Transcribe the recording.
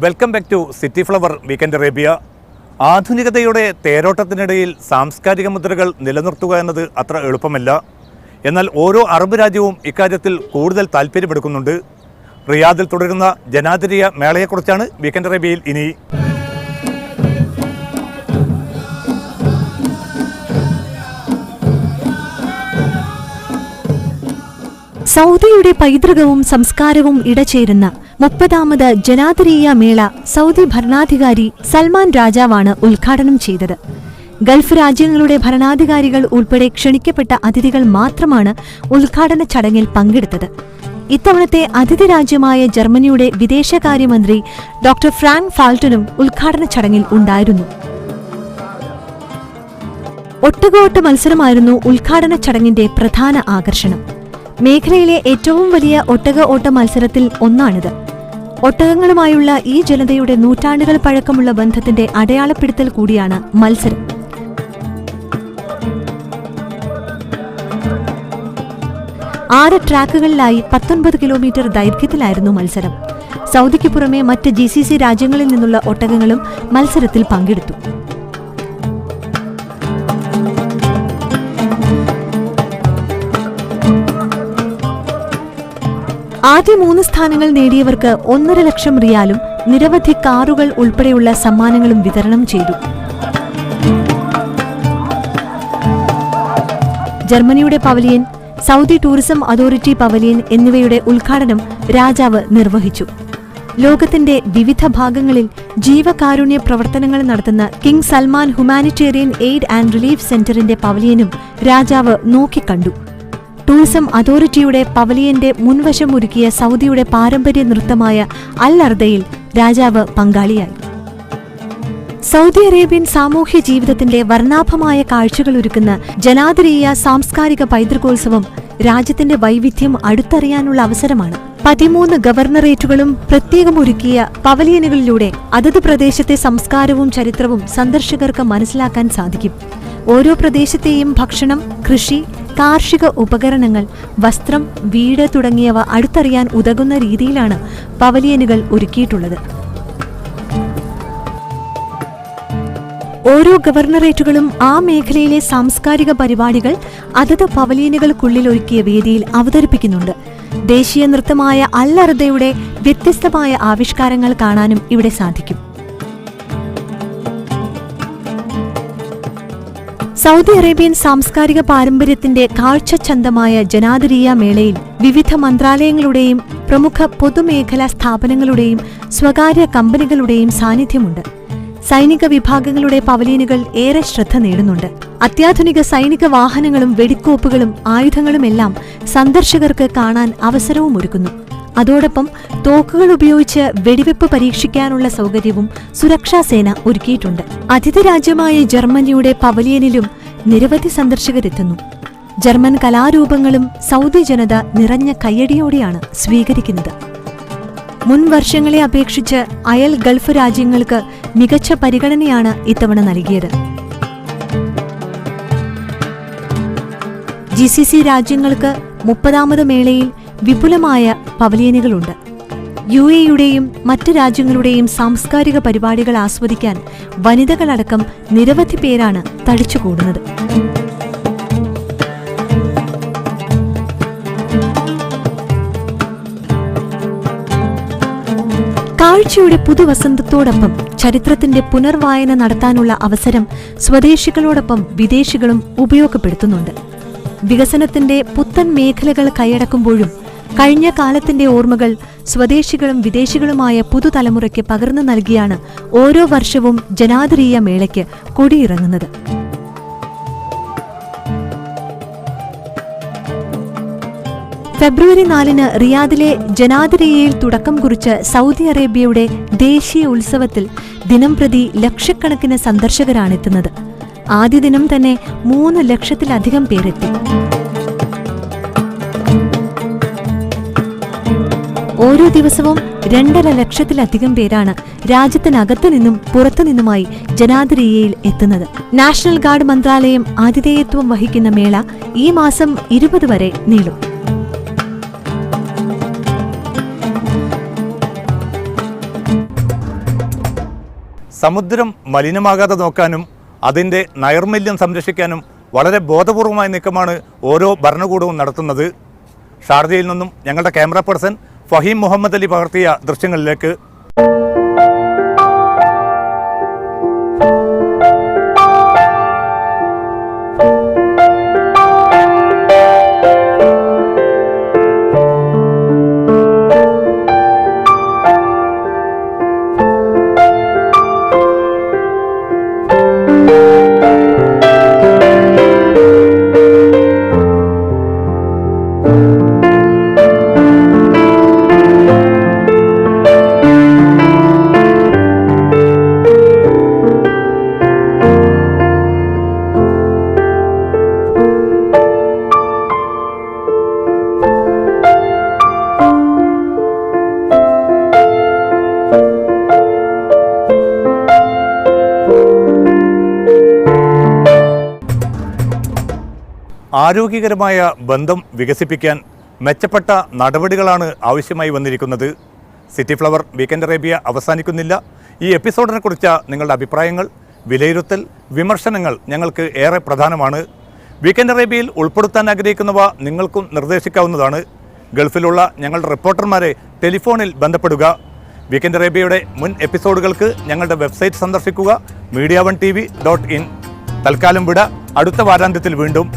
Welcome back to city flower weekend Arabia. ആധുനികതയുടെ തേരോട്ടത്തിനിടയിൽ സാംസ്കാരിക മുദ്രകൾ നിലനിർത്തുക എന്നത് അത്ര എളുപ്പമല്ല. എന്നാൽ ഓരോ അറബ് രാജ്യവും ഇക്കാര്യത്തിൽ കൂടുതൽ താല്പര്യമെടുക്കുന്നുണ്ട്. റിയാദിൽ തുടരുന്ന ജനാതിരിയ മേളയെക്കുറിച്ചാണ് വീക്കെൻഡ് അറേബ്യയിൽ ഇനി. സൗദിയുടെ പൈതൃകവും സംസ്കാരവും ഇടചേരുന്ന 30ാമത് ജനാതിരിയ മേള സൗദി ഭരണാധികാരി സൽമാൻ രാജാവാണ് ഉദ്ഘാടനം ചെയ്തത്. ഗൾഫ് രാജ്യങ്ങളുടെ ഭരണാധികാരികൾ ഉൾപ്പെടെ ക്ഷണിക്കപ്പെട്ട അതിഥികൾ മാത്രമാണ് ഉദ്ഘാടന ചടങ്ങിൽ പങ്കെടുത്തത്. ഇത്തവണത്തെ അതിഥി രാജ്യമായ ജർമ്മനിയുടെ വിദേശകാര്യമന്ത്രി ഡോക്ടർ ഫ്രാങ്ക് ഫാൾട്ടനും ഉദ്ഘാടന ചടങ്ങിൽ ഉണ്ടായിരുന്നു. ഒട്ടകോട്ട മത്സരമായിരുന്നു ഉദ്ഘാടന ചടങ്ങിന്റെ പ്രധാന ആകർഷണം. മേഖലയിലെ ഏറ്റവും വലിയ ഒട്ടക ഓട്ട മത്സരത്തിൽ ഒന്നാണിത്. ഒട്ടകങ്ങളുമായുള്ള ഈ ജനതയുടെ നൂറ്റാണ്ടുകൾ പഴക്കമുള്ള ബന്ധത്തിന്റെ അടയാളപ്പെടുത്തൽ കൂടിയാണ് മത്സരം. ആറ് ട്രാക്കുകളിലായി 19 കിലോമീറ്റർ ദൈർഘ്യത്തിലായിരുന്നു മത്സരം. സൗദിക്ക് പുറമെ മറ്റ് GCC രാജ്യങ്ങളിൽ നിന്നുള്ള ഒട്ടകങ്ങളും മത്സരത്തിൽ പങ്കെടുത്തു. ആദ്യ 3 സ്ഥാനങ്ങൾ നേടിയവർക്ക് 1.5 ലക്ഷം റിയാലും നിരവധി കാറുകൾ ഉൾപ്പെടെയുള്ള സമ്മാനങ്ങളും വിതരണം ചെയ്തു. ജർമ്മനിയുടെ pavilion, Saudi tourism authority pavilion എന്നിവയുടെ ഉദ്ഘാടനം രാജാവ് നിർവഹിച്ചു. ലോകത്തിന്റെ വിവിധ ഭാഗങ്ങളിൽ ജീവകാരുണ്യ പ്രവർത്തനങ്ങൾ നടത്തുന്ന king Salman humanitarian aid and relief സെന്ററിന്റെ പവലിയനും രാജാവ് നോക്കിക്കണ്ടു. ടൂറിസം അതോറിറ്റിയുടെ പവലിയന്റെ മുൻവശം ഒരുക്കിയ സൗദിയുടെ പാരമ്പര്യ നൃത്തമായ അൽ അർദയിൽ രാജാവ് പങ്കാളിയായി. സൗദി അറേബ്യൻ സാമൂഹ്യ ജീവിതത്തിന്റെ വർണ്ണാഭമായ കാഴ്ചകളൊരുക്കുന്ന ജനാതിരിയ സാംസ്കാരിക പൈതൃകോത്സവം രാജ്യത്തിന്റെ വൈവിധ്യം അടുത്തറിയാനുള്ള അവസരമാണ്. 13 ഗവർണറേറ്റുകളും പ്രത്യേകമൊരുക്കിയ പവലിയനുകളിലൂടെ അതത് പ്രദേശത്തെ സംസ്കാരവും ചരിത്രവും സന്ദർശകർക്ക് മനസ്സിലാക്കാൻ സാധിക്കും. ഓരോ പ്രദേശത്തെയും ഭക്ഷണം, കൃഷി, കാർഷിക ഉപകരണങ്ങൾ, വസ്ത്രം, വീട് തുടങ്ങിയവ അടുത്തറിയാൻ ഉതകുന്ന രീതിയിലാണ് പവലിയനുകൾ ഒരുക്കിയിട്ടുള്ളത്. ഓരോ ഗവർണറേറ്റുകളും ആ മേഖലയിലെ സാംസ്കാരിക പരിപാടികൾ അതത് പവലിയനുകൾക്കുള്ളിൽ ഒരുക്കിയ വേദിയിൽ അവതരിപ്പിക്കുന്നുണ്ട്. ദേശീയ നൃത്തമായ അൽ അർദയുടെ വ്യത്യസ്തമായ ആവിഷ്കാരങ്ങൾ കാണാനും ഇവിടെ സാധിക്കും. സൗദി അറേബ്യൻ സാംസ്കാരിക പാരമ്പര്യത്തിന്റെ കാഴ്ചച്ചന്തമായ ജനാതിരിയ മേളയിൽ വിവിധ മന്ത്രാലയങ്ങളുടെയും പ്രമുഖ പൊതുമേഖലാ സ്ഥാപനങ്ങളുടെയും സ്വകാര്യ കമ്പനികളുടെയും സാന്നിധ്യമുണ്ട്. സൈനിക വിഭാഗങ്ങളുടെ പവലിയനുകൾ ഏറെ ശ്രദ്ധ നേടുന്നുണ്ട്. അത്യാധുനിക സൈനിക വാഹനങ്ങളും വെടിക്കോപ്പുകളും ആയുധങ്ങളുമെല്ലാം സന്ദർശകർക്ക് കാണാൻ അവസരവും ഒരുക്കുന്നു. അതോടൊപ്പം തോക്കുകൾ ഉപയോഗിച്ച് വെടിവെപ്പ് പരീക്ഷിക്കാനുള്ള സൗകര്യവും സുരക്ഷാസേന ഒരുക്കിയിട്ടുണ്ട്. അതിഥി രാജ്യമായ ജർമ്മനിയുടെ പവലിയനിലും നിരവധി സന്ദർശകരെത്തുന്നു. ജർമ്മൻ കലാരൂപങ്ങളും സൗദി ജനത നിറഞ്ഞ കയ്യടിയോടെയാണ് സ്വീകരിക്കുന്നത്. മുൻ വർഷങ്ങളെ അപേക്ഷിച്ച് അയൽ ഗൾഫ് രാജ്യങ്ങൾക്ക് മികച്ച പരിഗണനയാണ് ഇത്തവണ നൽകിയത്. GCC രാജ്യങ്ങൾക്ക് 30ാമത് മേളയിൽ വിപുലമായ പവലിയനുകളുണ്ട്. UAEയുടെയും മറ്റ് രാജ്യങ്ങളുടെയും സാംസ്കാരിക പരിപാടികൾ ആസ്വദിക്കാൻ വനിതകളടക്കം നിരവധി പേരാണ് തടിച്ചുകൂടുന്നത്. കാഴ്ചയുടെ പുതുവസന്തത്തോടൊപ്പം ചരിത്രത്തിന്റെ പുനർവായന നടത്താനുള്ള അവസരം സ്വദേശികളോടൊപ്പം വിദേശികളും ഉപയോഗപ്പെടുത്തുന്നുണ്ട്. വികസനത്തിന്റെ പുത്തൻ മേഖലകൾ കൈയടക്കുമ്പോഴും കഴിഞ്ഞ കാലത്തിന്റെ ഓർമ്മകൾ സ്വദേശികളും വിദേശികളുമായ പുതുതലമുറയ്ക്ക് പകർന്നു നൽകിയാണ് ഓരോ വർഷവും ജനാതിരിയ മേളയ്ക്ക് കൊടിയിറങ്ങുന്നത്. ഫെബ്രുവരി 4-ന് റിയാദിലെ ജനാതിരിയയിൽ തുടക്കം കുറിച്ച സൗദി അറേബ്യയുടെ ദേശീയ ഉത്സവത്തിൽ ദിനംപ്രതി ലക്ഷക്കണക്കിന് സന്ദർശകരാണെത്തുന്നത്. ആദ്യ ദിനം തന്നെ 3 ലക്ഷത്തിലധികം പേരെത്തി. ഓരോ ദിവസവും 2.5 ലക്ഷത്തിലധികം പേരാണ് രാജ്യത്തിനകത്തു നിന്നും പുറത്തുനിന്നുമായി ജനാതിരിയയിൽ എത്തുന്നത്. നാഷണൽ ഗാർഡ് മന്ത്രാലയം ആതിഥേയത്വം വഹിക്കുന്ന മേള ഈ മാസം 20 വരെ നീളും. സമുദ്രം മലിനമാകാതെ നോക്കാനും അതിൻ്റെ നൈർമല്യം സംരക്ഷിക്കാനും വളരെ ബോധപൂർവമായ നീക്കമാണ് ഓരോ ഭരണകൂടവും നടത്തുന്നത്. ഷാർജയിൽ നിന്നും ഞങ്ങളുടെ ക്യാമറ പേഴ്സൺ ഫഹീം മുഹമ്മദ് അലി പകർത്തിയ ദൃശ്യങ്ങളിലേക്ക്. ആരോഗ്യകരമായ ബന്ധം വികസിപ്പിക്കാൻ മെച്ചപ്പെട്ട നടപടികളാണ് ആവശ്യമായി വന്നിരിക്കുന്നത്. സിറ്റി ഫ്ലവർ വീക്കെൻഡ് അറേബ്യ അവസാനിക്കുന്നില്ല. ഈ എപ്പിസോഡിനെക്കുറിച്ച നിങ്ങളുടെ അഭിപ്രായങ്ങൾ, വിലയിരുത്തൽ, വിമർശനങ്ങൾ ഞങ്ങൾക്ക് ഏറെ പ്രധാനമാണ്. വീക്കെൻഡ് അറേബ്യയിൽ ഉൾപ്പെടുത്താൻ ആഗ്രഹിക്കുന്നവ നിങ്ങൾക്കും നിർദ്ദേശിക്കാവുന്നതാണ്. ഗൾഫിലുള്ള ഞങ്ങളുടെ റിപ്പോർട്ടർമാരെ ടെലിഫോണിൽ ബന്ധപ്പെടുക. വീക്കെൻഡ് അറേബ്യയുടെ മുൻ എപ്പിസോഡുകൾക്ക് ഞങ്ങളുടെ വെബ്സൈറ്റ് സന്ദർശിക്കുക, media1tv.in. തൽക്കാലം വിട. അടുത്ത വാരാന്ത്യത്തിൽ വീണ്ടും.